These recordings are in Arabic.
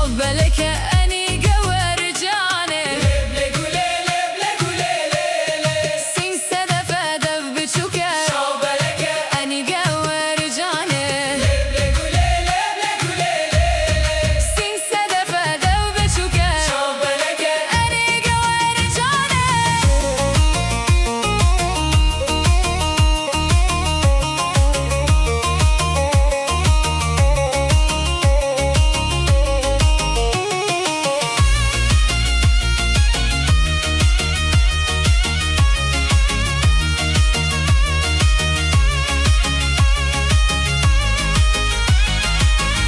شعب لك أني ورجاني لبلي قوليلي بلي قوليلي سين سدفة دف بتشوكة شعب لك أني ورجاني لبلي قوليلي بلي قوليلي سين سدفة دف بتشوكة شعب لك أني ورجاني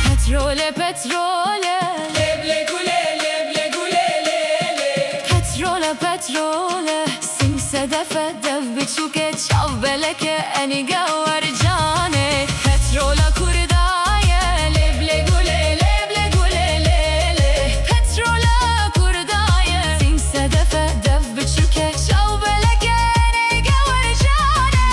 بترولة بترولة لبلي قوليلي بلي قوليلي بترولة بترولة سين سدفة دف بتشوكة شعب لك أني ورجاني بترولة كرداية لبلي قولي لبلي قولي ليلي بترولة كرداية سين سدفة دف بتشوكة شعب لك أني ورجاني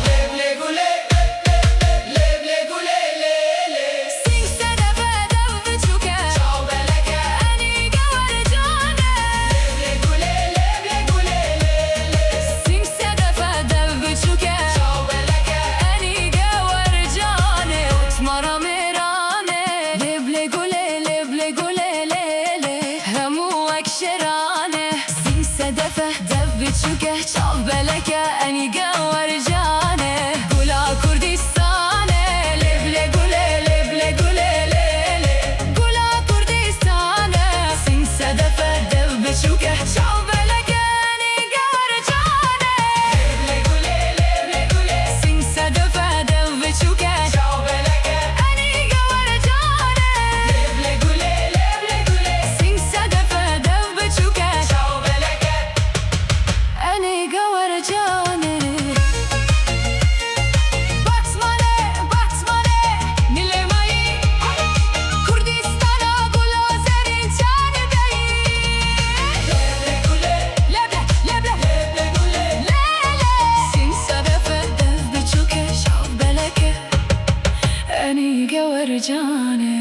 لبلي قوليلي لبلي قوليلي سين سدفة دف بتشوكة شعب لك أني ورجاني لبلي قوليلي بلي قوليلي سين سدفة دف بتشوكة شعب لك أني ورجاني وتمرة ميراني لبلي قولي ليلي هموك شراني سين سدفة دف بتشوكة شعب لك أني ورجاني قولا كردستاني لبلي قولي ليلي قولا كردستاني سين سدفة دف بتشوكة شعب لك أني ورجاني لبلي قوليلي بلي قوليلي سين سدفة دف بتشوكة شعب لك أني ورجاني لبلي قوليلي بلي قوليلي سين سدفة دف بتشوكة شعب لك أني ورجاني باكسماني نيلي ماي كردستانا قولا زرين جاني داي لبلي قوليلي لبلة لبلي قوليلي ليلي سين سدفة دف بتشوكة شعب لك أني ورجاني